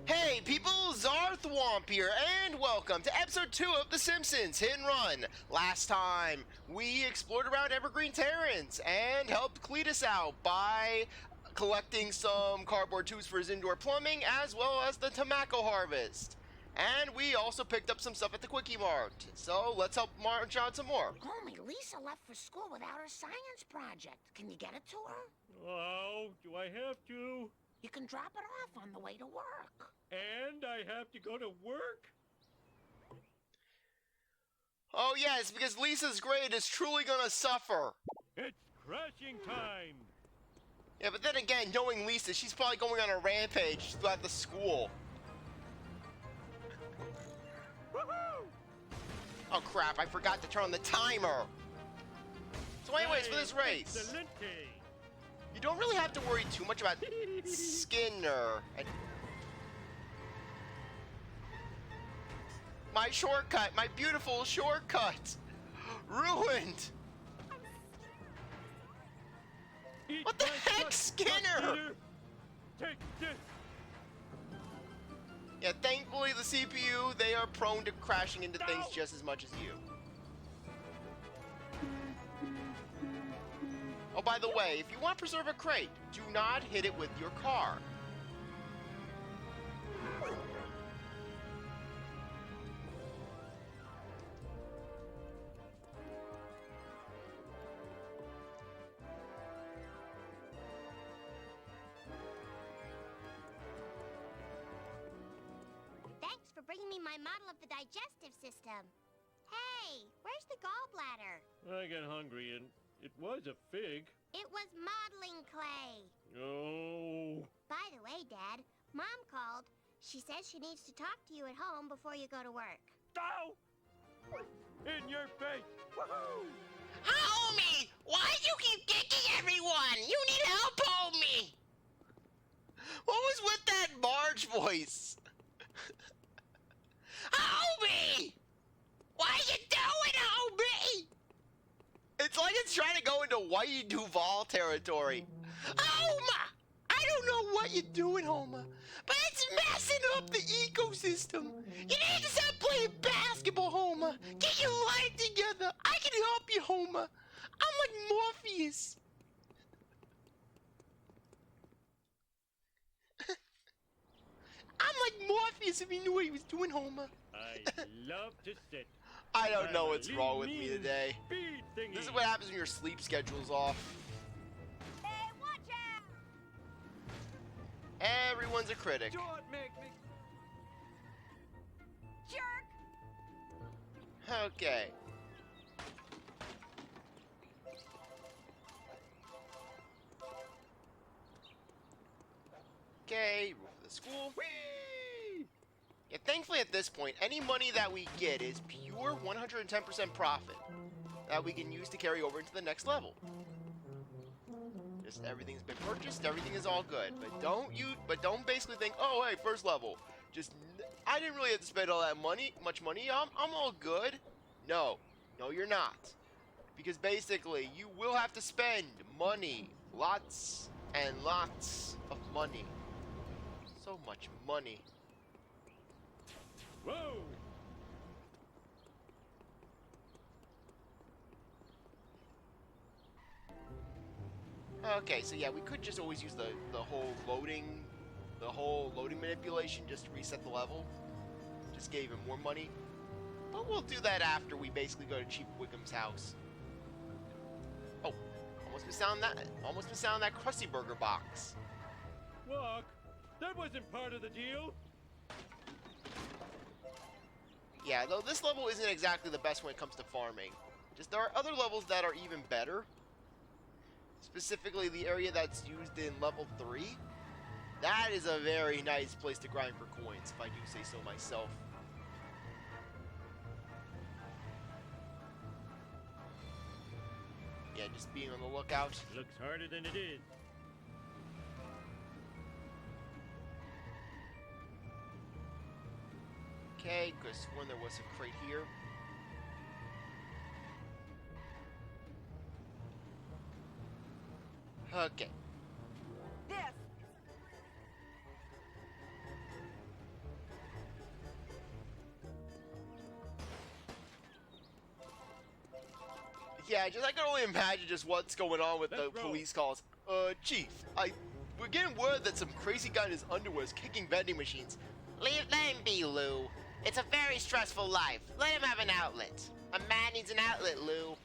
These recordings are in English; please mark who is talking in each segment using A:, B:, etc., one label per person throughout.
A: Hey people, CzarThwomp here, and welcome to episode 2 of The Simpsons Hit and Run. Last time, we explored around Evergreen Terrace and helped Cletus out by collecting some cardboard tubes for his indoor plumbing, as well as the tobacco harvest. And we also picked up some stuff at the Quickie Mart, so let's help march on some more.
B: Homie, Lisa left for school without her science project. Can you get it to her?
C: Oh, do I have to?
B: You can drop it off on the way to work.
C: And I have to go to work?
A: Oh yes, because Lisa's grade is truly gonna suffer.
C: It's crashing time!
A: Yeah, but then again, knowing Lisa, she's probably going on a rampage throughout the school.
C: Woohoo!
A: Oh crap, I forgot to turn on the timer! So anyways, for this race,
C: Excelente!
A: you don't really have to worry too much about Skinner. My shortcut, my beautiful shortcut! Ruined!
C: Eat
A: What the
C: my
A: heck,
C: guts,
A: Skinner?
C: Peter. Take this!
A: Yeah, thankfully the CPU, they are prone to crashing into things just as much as you. Oh, by the way, if you want to preserve a crate, do not hit it with your car.
D: Thanks for bringing me my model of the digestive system. Hey, where's the gallbladder?
C: I got hungry and it was a fig.
D: It was modeling clay.
C: Oh.
D: By the way, Dad, Mom called. She says she needs to talk to you at home before you go to work.
C: Ow! In your face! Woohoo!
B: Homie, why do you keep kicking everyone? You need help, homie.
A: What was with that Marge voice?
B: Homie! What are you doing, homie?
A: It's like it's trying to go into Whitey Duvall territory.
B: Homa!
A: I don't know what you're doing, Homer, but it's messing up the ecosystem. You need to stop playing basketball, Homer. Get your life together. I can help you, Homer. I'm like Morpheus. I'm like Morpheus if he knew what he was doing, Homer.
C: I love to sit.
A: I don't know
C: I'm a
A: what's wrong with me
C: lean
A: today.
C: Speed thingy.
A: This is what happens when your sleep schedule's off.
D: Hey, watch out!
A: Everyone's a critic.
C: Don't make me.
D: Jerk!
A: Okay. Okay, roof of the school.
C: Whee!
A: Yeah, thankfully at this point, any money that we get is pure 110% profit that we can use to carry over into the next level. Just everything's been purchased, everything is all good. But don't basically think, oh hey, first level. I didn't really have to spend all that much money. I'm all good. No, you're not. Because basically, you will have to spend money, lots and lots of money. So much money.
C: Whoa!
A: Okay, so yeah, we could just always use the whole loading manipulation just to reset the level. Just gave him more money. But we'll do that after we basically go to Chief Wiggum's house. Oh, almost missed out on that Krusty Burger box.
C: Walk! That wasn't part of the deal!
A: Yeah, though this level isn't exactly the best when it comes to farming. Just there are other levels that are even better. Specifically, the area that's used in level 3. That is a very nice place to grind for coins, if I do say so myself. Yeah, just being on the lookout.
C: Looks harder than it is.
A: Okay, because when there was a crate here. Okay.
D: This
A: Yeah, just I can only imagine just what's going on with the
C: Let's roll.
A: police calls. Chief, we're getting word that some crazy guy in his underwear is kicking vending machines.
B: Leave them be, Lou. It's a very stressful life. Let him have an outlet. A man needs an outlet, Lou.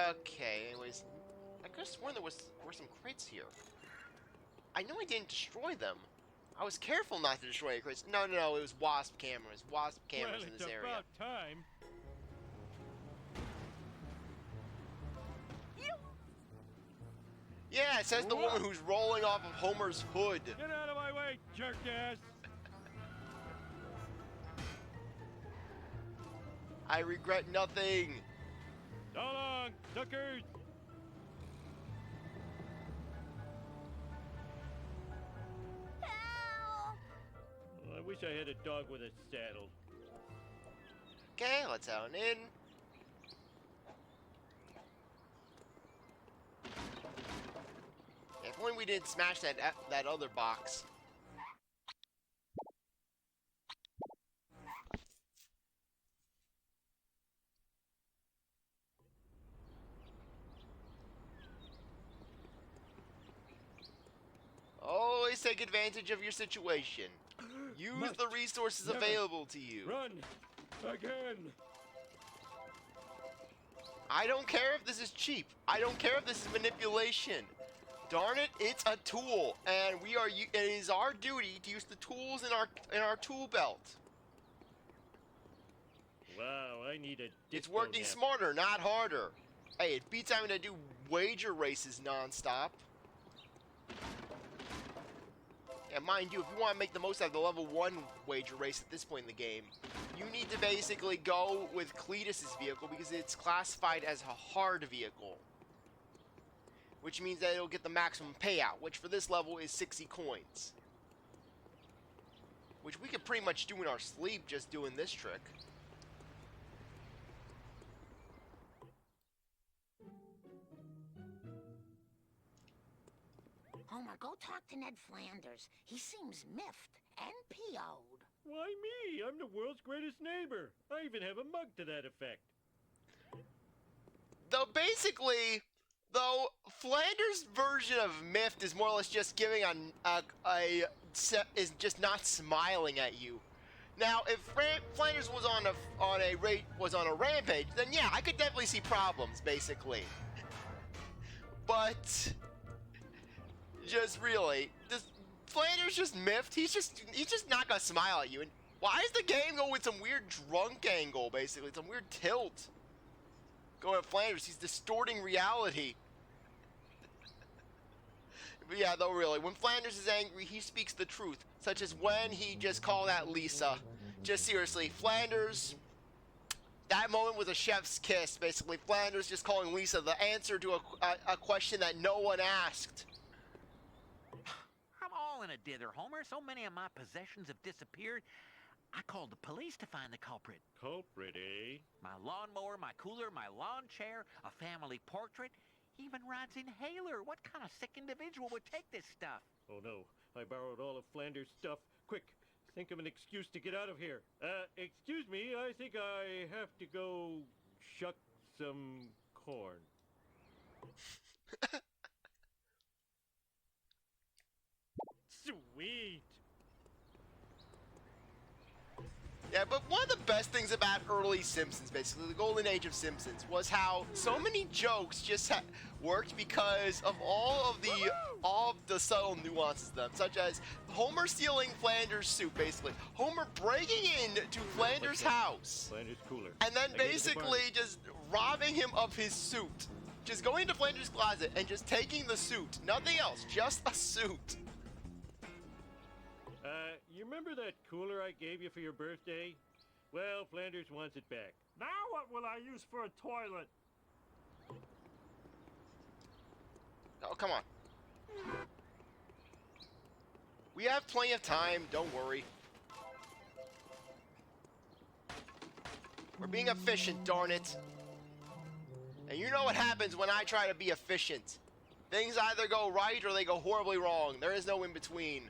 A: Okay, anyways, I could have sworn were some crates here. I know I didn't destroy them. I was careful not to destroy any crates. No, it was wasp cameras. Wasp cameras
C: Well,
A: in
C: it's
A: this area.
C: about time.
A: Yeah, it says the woman who's rolling off of Homer's hood.
C: Get out of my way, jerk-ass.
A: I regret nothing.
C: So long, suckers.
D: Help!
C: I wish I had a dog with a saddle.
A: Okay, let's out and in. If only we didn't smash that other box. Always take advantage of your situation. Use
C: Must
A: the resources
C: never
A: available to you.
C: Run again.
A: I don't care if this is cheap. I don't care if this is manipulation. Darn it, it's a tool, and it is our duty to use the tools in our tool belt.
C: Wow, I need a
A: It's
C: disco
A: working
C: nap.
A: smarter, not harder. Hey, it beats having to do wager races nonstop. And mind you, if you want to make the most out of the level 1 wager race at this point in the game, you need to basically go with Cletus's vehicle because it's classified as a hard vehicle. Which means that it'll get the maximum payout, which for this level is 60 coins. Which we could pretty much do in our sleep just doing this trick.
E: Homer, go talk to Ned Flanders. He seems miffed and PO'd.
C: Why me? I'm the world's greatest neighbor. I even have a mug to that effect.
A: Though basically, Flanders' version of miffed is more or less just giving is just not smiling at you. Now, if Flanders was on a rampage, then yeah, I could definitely see problems, basically. But Flanders just miffed. He's just not gonna smile at you. And why is the game going with some weird drunk angle, basically, some weird tilt? Going at Flanders, he's distorting reality. But yeah, though, really, when Flanders is angry, he speaks the truth, such as when he just called out Lisa. Just seriously, Flanders, that moment was a chef's kiss, basically. Flanders just calling Lisa the answer to a question that no one asked.
F: I'm all in a dither, Homer. So many of my possessions have disappeared. I called the police to find the culprit.
C: Culprit, eh?
F: My lawnmower, my cooler, my lawn chair, a family portrait, even Rod's inhaler. What kind of sick individual would take this stuff?
C: Oh no, I borrowed all of Flanders' stuff. Quick, think of an excuse to get out of here. Excuse me, I think I have to go shuck some corn. Sweet.
A: Yeah, but one of the best things about early Simpsons, basically, the golden age of Simpsons, was how so many jokes just worked because of all of the subtle nuances of them, such as Homer stealing Flanders' suit, basically. Homer breaking into Flanders' house.
C: Flanders cooler.
A: And then
C: I gave it to
A: basically
C: Barney.
A: just robbing him of his suit. Just going into Flanders' closet and just taking the suit. Nothing else, just a suit.
C: You remember that cooler I gave you for your birthday? Well, Flanders wants it back.
G: Now what will I use for a toilet?
A: Oh, come on. We have plenty of time, don't worry. We're being efficient, darn it. And you know what happens when I try to be efficient. Things either go right or they go horribly wrong. There is no in between.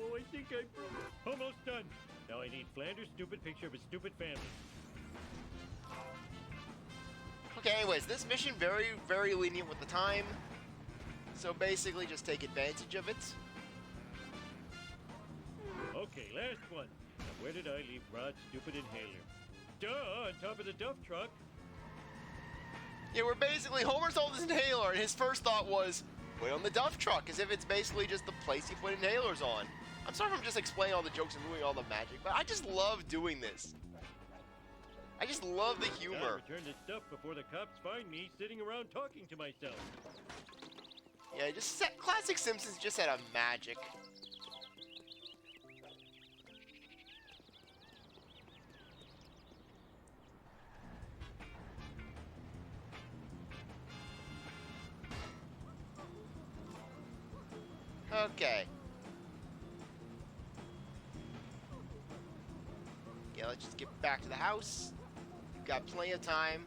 C: Oh, I think I broke. Almost done. Now I need Flanders' stupid picture of his stupid family.
A: Okay, anyways, this mission very, very lenient with the time. So basically, just take advantage of it.
C: Okay, last one. Now where did I leave Rod's stupid inhaler? Duh, on top of the Duff truck.
A: Yeah, we're basically, Homer sold his inhaler, and his first thought was, put it on the Duff truck, as if it's basically just the place you put inhalers on. I'm sorry if I'm just explaining all the jokes and ruining all the magic, but I just love doing this. I just love the
C: Gotta
A: humor.
C: return this stuff before the cops find me sitting around talking to myself.
A: Yeah, classic Simpsons just had a magic. Okay. Yeah, let's just get back to the house. We've got plenty of time.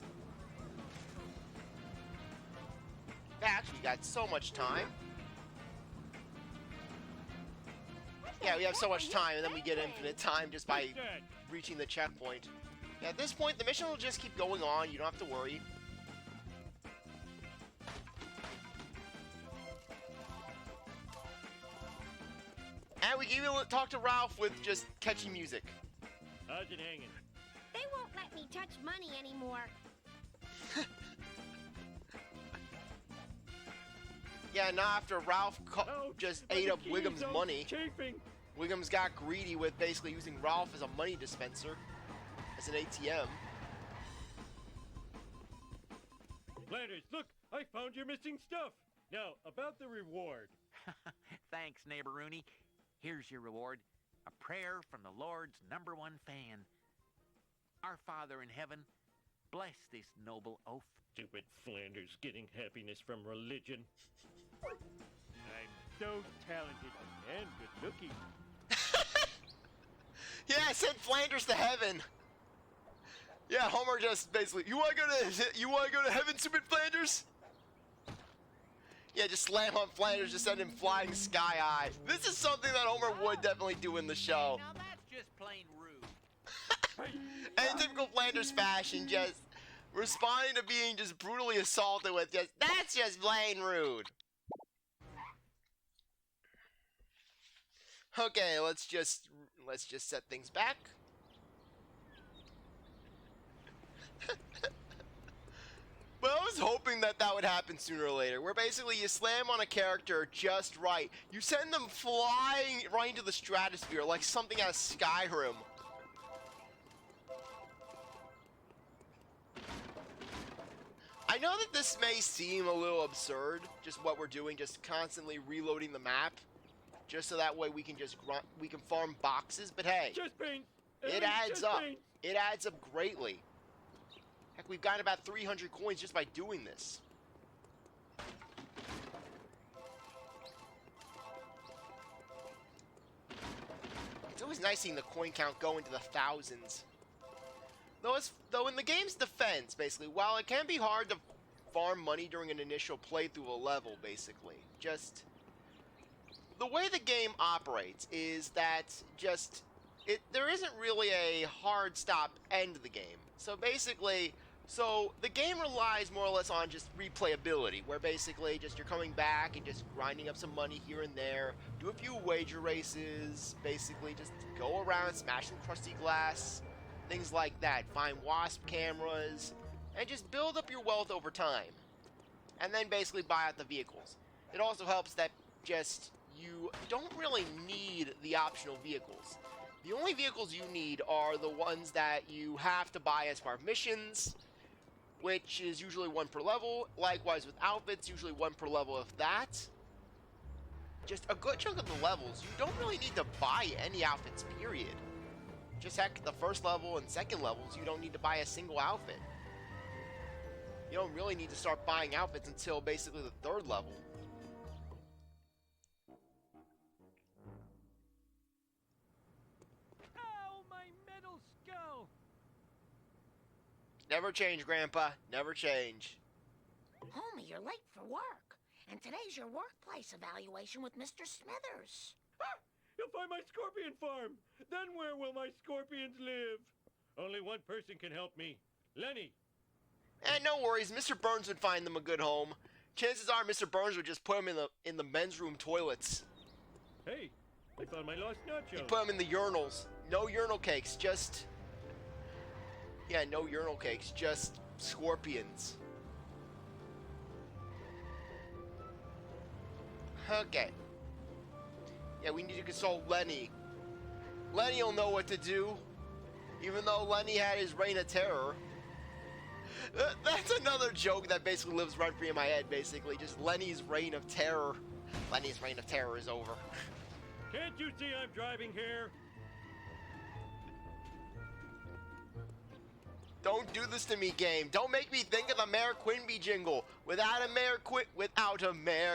A: Actually, we got so much time. Yeah, we have so much time, and then we get infinite time just by reaching the checkpoint. Yeah, at this point, the mission will just keep going on. You don't have to worry. And we can even talk to Ralph with just catchy music.
C: How's it hanging?
D: They won't let me touch money anymore.
A: Yeah, now after Ralph
C: Ouch,
A: just
C: my
A: ate up
C: bikinis
A: Wiggum's
C: all
A: money,
C: chafing.
A: Wiggum's got greedy with basically using Ralph as a money dispenser, as an ATM.
C: Flanders, look, I found your missing stuff. Now, about the reward.
F: Thanks, neighbor-rooney. Here's your reward. A prayer from the Lord's #1 fan. Our Father in heaven, bless this noble oaf.
C: Stupid Flanders getting happiness from religion. I'm so talented and good looking.
A: Yeah, I sent Flanders to heaven. Yeah, Homer just basically, you wanna go to heaven, stupid Flanders? Yeah, just slam on Flanders, just send him flying sky high. This is something that Homer would definitely do in the show.
F: Now that's just plain rude.
A: And in typical Flanders fashion, just responding to being just brutally assaulted with that's just plain rude. Okay, let's just set things back. But I was hoping that would happen sooner or later, where basically you slam on a character just right. You send them flying right into the stratosphere like something out of Skyrim. I know that this may seem a little absurd, just what we're doing, just constantly reloading the map, just so that way we can farm boxes, but hey,
C: Just paint.
A: it adds
C: Just
A: up.
C: paint.
A: It adds up greatly. Heck, we've gotten about 300 coins just by doing this. It's always nice seeing the coin count go into the thousands. Though in the game's defense, basically, while it can be hard to farm money during an initial playthrough of a level, basically, just the way the game operates is that there isn't really a hard stop end to the game. So basically, the game relies more or less on just replayability, where basically just you're coming back and just grinding up some money here and there, do a few wager races, basically just go around, smash some crusty glass, things like that, find wasp cameras, and just build up your wealth over time. And then basically buy out the vehicles. It also helps that just you don't really need the optional vehicles. The only vehicles you need are the ones that you have to buy as part of missions, which is usually 1 per level. Likewise with outfits, usually 1 per level of that. Just a good chunk of the levels, you don't really need to buy any outfits, period. Just heck, the first level and second levels, you don't need to buy a single outfit. You don't really need to start buying outfits until basically the 3rd level. Never change, Grandpa. Never change.
E: Homie, you're late for work. And today's your workplace evaluation with Mr. Smithers.
C: You'll find my scorpion farm. Then where will my scorpions live? Only one person can help me. Lenny.
A: And no worries, Mr. Burns would find them a good home. Chances are Mr. Burns would just put them in the men's room toilets.
C: Hey, I found my lost nachos.
A: He'd put them in the urinals. No urinal cakes, just... Yeah, no urinal cakes, just scorpions. Okay. Yeah, we need to consult Lenny. Lenny will know what to do. Even though Lenny had his reign of terror. That's another joke that basically lives rent free in my head, basically. Just Lenny's reign of terror. Lenny's reign of terror is over.
C: Can't you see I'm driving here?
A: Don't do this to me, game. Don't make me think of the Mayor Quimby jingle. Without a Mayor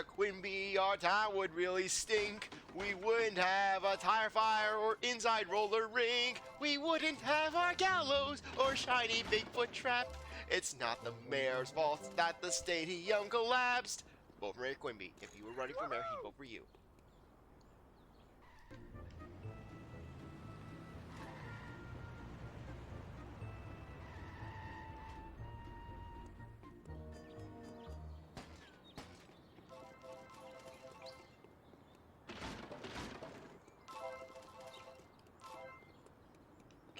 A: Quimby, our town would really stink. We wouldn't have a tire fire or inside roller rink. We wouldn't have our gallows or shiny Bigfoot trap. It's not the mayor's fault that the stadium collapsed. Vote for Mayor Quimby. If you were running for mayor, he'd vote for you.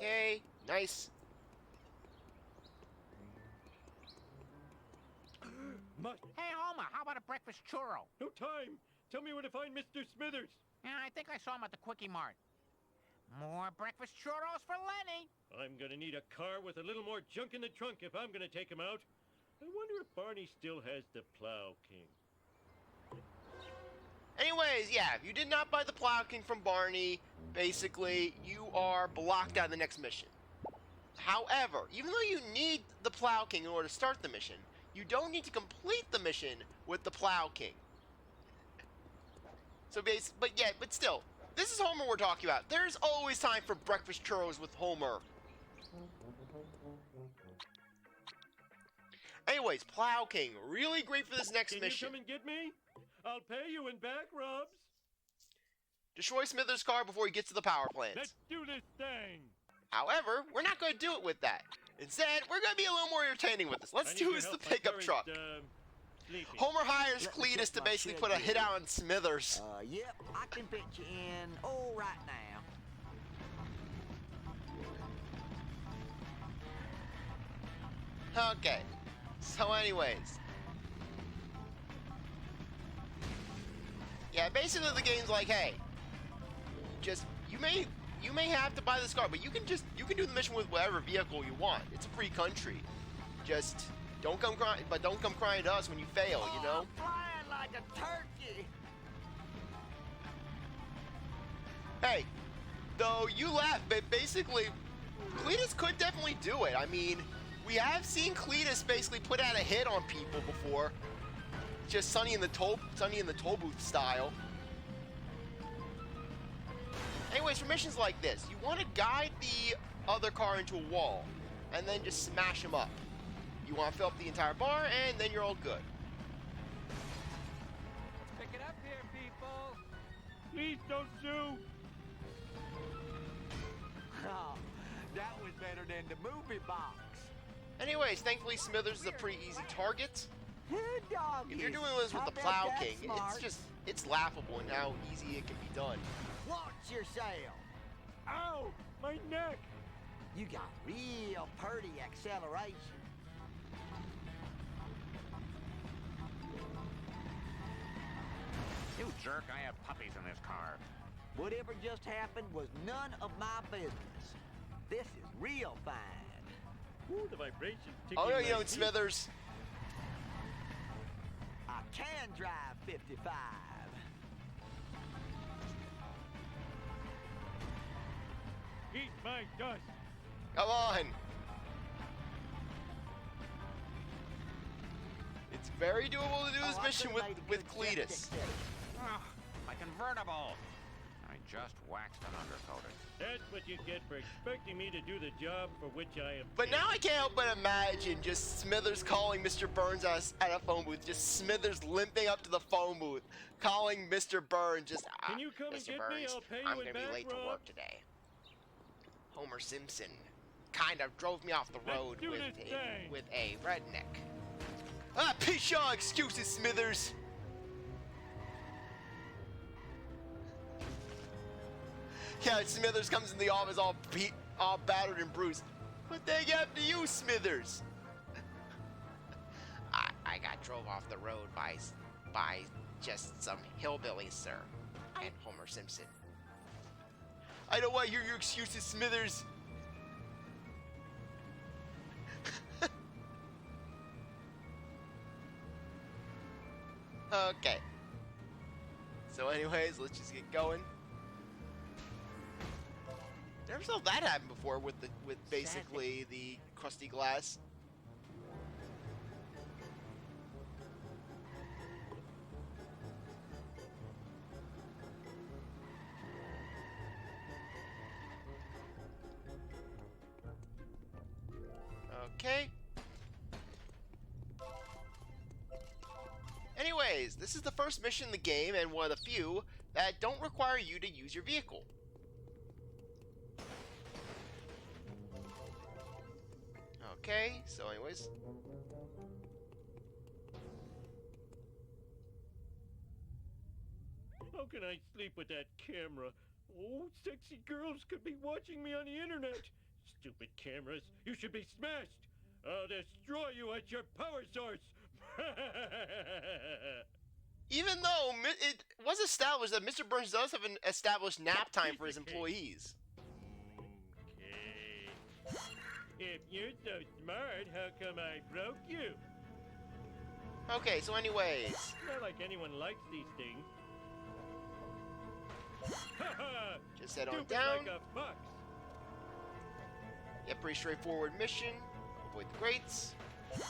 A: Okay, nice.
F: Hey, Homer, how about a breakfast churro?
C: No time. Tell me where to find Mr. Smithers.
F: Yeah, I think I saw him at the Quickie Mart. More breakfast churros for Lenny.
C: I'm gonna need a car with a little more junk in the trunk if I'm gonna take him out. I wonder if Barney still has the Plow King.
A: Anyways, yeah, if you did not buy the Plow King from Barney, basically, you are blocked out of the next mission. However, even though you need the Plow King in order to start the mission, you don't need to complete the mission with the Plow King. So but still, this is Homer we're talking about. There's always time for breakfast churros with Homer. Anyways, Plow King, really great for this next mission.
C: Can you come and get me? I'll pay you in back rubs.
A: Destroy Smithers' car before he gets to the power plant.
C: Let's do this thing.
A: However, we're not going to do it with that. Instead, we're going to be a little more entertaining with this. Let's do is the pickup truck. Homer hires Cletus to basically put a hit out on Smithers.
H: Yep, I can fit you in. Oh, right now.
A: Okay. So anyways. Yeah, basically the game's like, hey, just, you may have to buy this car, but you can do the mission with whatever vehicle you want. It's a free country. Just don't come crying to us when you fail, you know?
H: I'm flying like a turkey.
A: Hey, though you laugh, but basically, Cletus could definitely do it. I mean, we have seen Cletus basically put out a hit on people before. Just Sonny in the toll booth style. Anyways, for missions like this, you want to guide the other car into a wall, and then just smash him up. You want to fill up the entire bar, and then you're all good.
F: Pick it up here, people.
C: Please don't sue.
H: Oh, that was better than the movie box.
A: Anyways, thankfully Smithers is a pretty easy target.
H: Good dog.
A: If you're doing this with the Plow King, it's laughable in how easy it can be done.
H: Watch yourself.
C: Ow, my neck.
H: You got real purty acceleration.
F: You jerk, I have puppies in this car.
H: Whatever just happened was none of my business. This is real fine.
C: Ooh, the vibrations tickling
A: Oh no, you
C: my
A: don't,
C: feet.
A: Smithers.
H: I can drive 55.
C: Eat my dust.
A: Come on. It's very doable to do this mission with Cletus.
F: Ugh, my convertible. I just waxed and undercoated.
C: That's what you get for expecting me to do the job for which I am.
A: But now I can't help but imagine just Smithers calling Mr. Burns at a phone booth. Just Smithers limping up to the phone booth, calling Mr. Burns. Just,
C: Can you come and
A: Mr.
C: get me?
A: Burns,
C: I'll pay
A: I'm
C: you
A: gonna
C: in
A: be late
C: back
A: to
C: rub."
A: work today. Homer Simpson kind of drove me off the
C: Let's
A: road
C: do
A: with
C: this thing.
A: with a redneck. Ah, piss your excuses, Smithers. Yeah, Smithers comes in the office all beat, all battered and bruised. What the heck happened to you, Smithers? I got drove off the road by just some hillbillies, sir. And Homer Simpson. I don't want to hear your excuses, Smithers. Okay. So anyways, let's just get going. Never saw that happen before with basically the crusty glass. Okay. Anyways, this is the first mission in the game and one of the few that don't require you to use your vehicle. Okay, so anyways.
C: How can I sleep with that camera? Oh, sexy girls could be watching me on the internet. Stupid cameras, you should be smashed. I'll destroy you at your power source.
A: Even though it was established that Mr. Burns does have an established nap time for his employees.
C: Okay. If you're so smart, how come I broke you?
A: Okay, so anyways.
C: Not like anyone likes these things.
A: Just head on
C: Stupid
A: down.
C: like a fox.
A: Yeah, pretty straightforward mission. Avoid the grates.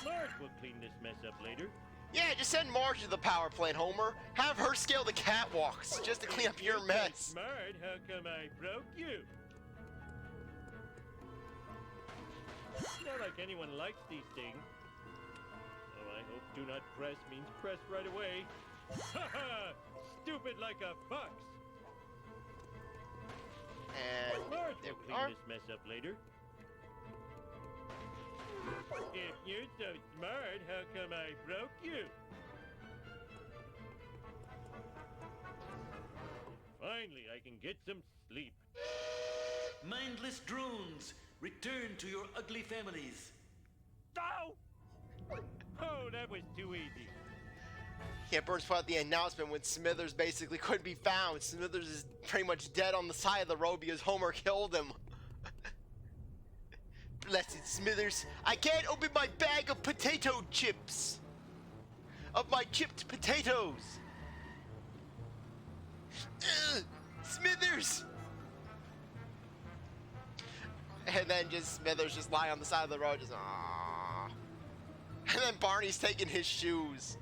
C: Marge will clean this mess up later.
A: Yeah, just send Marge to the power plant, Homer. Have her scale the catwalks just to clean up your
C: You're
A: mess.
C: so smart, how come I broke you? Not like anyone likes these things. Oh, I hope do not press means press right away. Haha! Stupid like a fox.
A: And
C: Marge
A: there
C: will
A: we
C: clean
A: are.
C: this mess up later. If you're so smart, how come I broke you? Finally, I can get some sleep.
I: Mindless drones, return to your ugly families.
C: Ow! Oh, that was too easy.
A: Yeah, Burns put out the announcement when Smithers basically couldn't be found. Smithers is pretty much dead on the side of the road because Homer killed him. Blessed Smithers, I can't open my bag of potato chips. Of my chipped potatoes. Ugh, Smithers! And then just Smithers just lying on the side of the road, just aww. And then Barney's taking his shoes.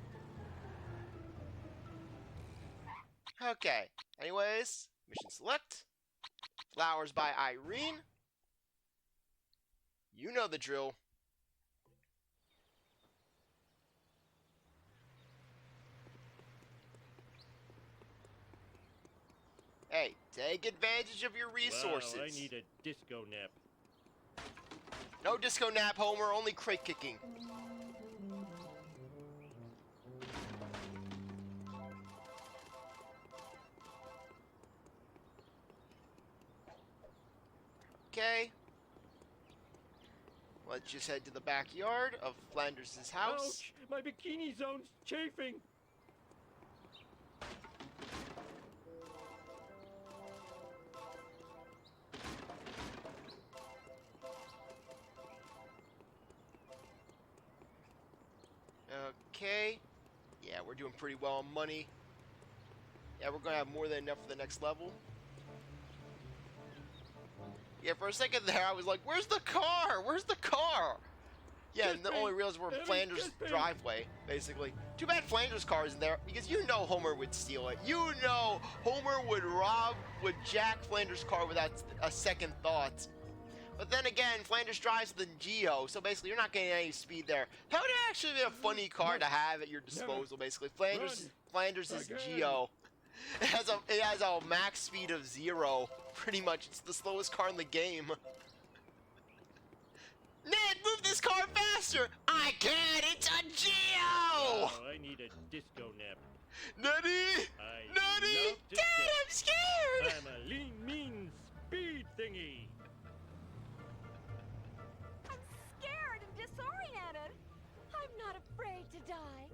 A: Okay. Anyways, mission select. Flowers by Irene. You know the drill. Hey, take advantage of your resources.
C: Wow, I need a disco nap.
A: No disco nap, Homer, only crate kicking. Okay. Let's just head to the backyard of Flanders' house.
C: Ouch! My bikini zone's chafing.
A: Okay. Yeah, we're doing pretty well on money. Yeah, we're gonna have more than enough for the next level. Yeah, for a second there, I was like, where's the car? Where's the car? Yeah, and then only realized we're in
C: Evan,
A: Flanders'
C: just pay.
A: driveway, basically. Too bad Flanders' car isn't there, because you know Homer would steal it. You know Homer would jack Flanders' car without a second thought. But then again, Flanders drives the Geo, so basically you're not getting any speed there. That would actually be a funny car to have at your disposal, basically. Flanders is Geo. It has a max speed of 0, pretty much. It's the slowest car in the game. Ned, move this car faster! I can't, it's a Geo!
C: Oh, I need a disco nap.
A: Nutty! Nutty! Dad, I'm scared!
C: I'm a lean, mean speed thingy.
J: I'm scared and disoriented. I'm not afraid to die.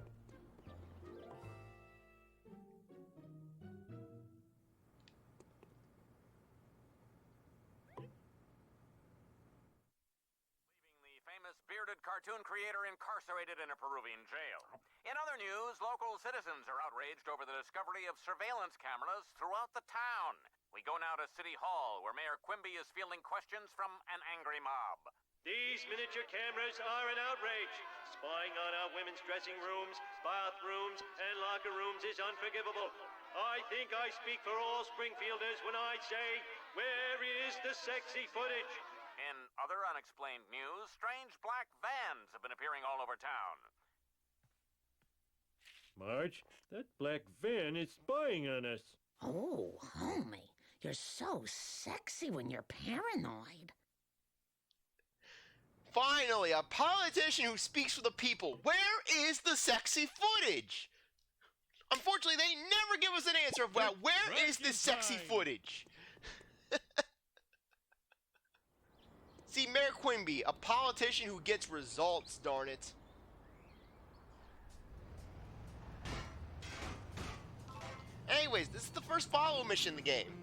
K: Bearded cartoon creator incarcerated in a Peruvian jail. In other news, local citizens are outraged over the discovery of surveillance cameras throughout the town. We go now to City Hall, where Mayor Quimby is fielding questions from an angry mob.
C: These miniature cameras are an outrage. Spying on our women's dressing rooms, bathrooms, and locker rooms is unforgivable. I think I speak for all Springfielders when I say, where is the sexy footage?
K: In other unexplained news, strange black vans have been appearing all over town.
C: Marge, that black van is spying on us.
E: Oh, homie, you're so sexy when you're paranoid.
A: Finally, a politician who speaks for the people. Where is the sexy footage? Unfortunately, they never give us an answer about where is this sexy footage. See, Mayor Quimby, a politician who gets results, darn it. Anyways, this is the first follow mission in the game.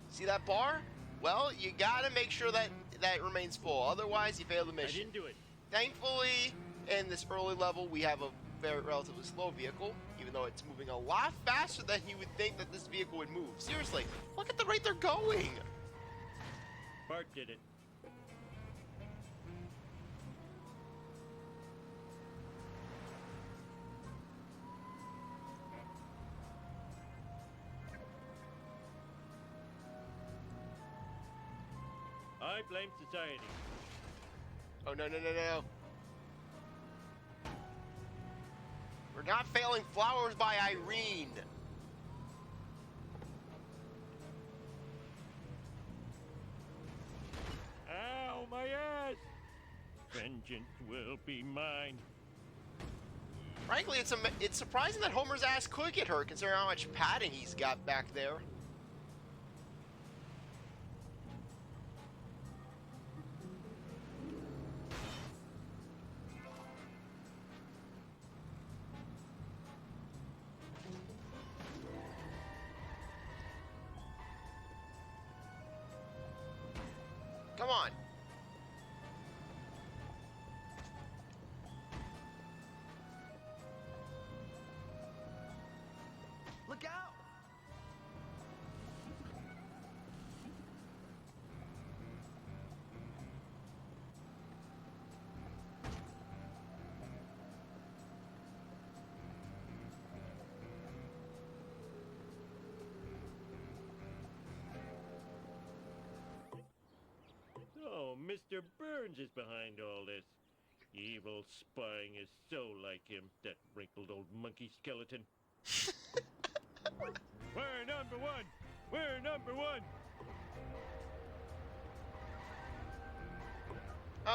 A: See that bar? Well, you gotta make sure that it remains full. Otherwise, you fail the mission.
C: I didn't do it.
A: Thankfully, in this early level, we have a very relatively slow vehicle, even though it's moving a lot faster than you would think that this vehicle would move. Seriously, look at the rate they're going.
C: Bart did it. I blame society.
A: Oh, no, no, no, no. We're not failing Flowers by Irene.
C: Ow, my ass! Vengeance will be mine.
A: Frankly, it's surprising that Homer's ass could get hurt, considering how much padding he's got back there. Come on.
H: Look out!
C: Oh, Mr. Burns is behind all this. Evil spying is so like him, that wrinkled old monkey skeleton. We're number one! We're number one!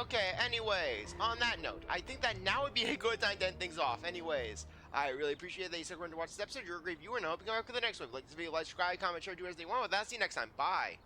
A: Okay, anyways, on that note, I think that now would be a good time to end things off. Anyways, I really appreciate that you stuck around to watch this episode. You're a great viewer, and I hope you come back for the next one. If you like this video, like, subscribe, comment, share, do as they want. With that, see you next time. Bye.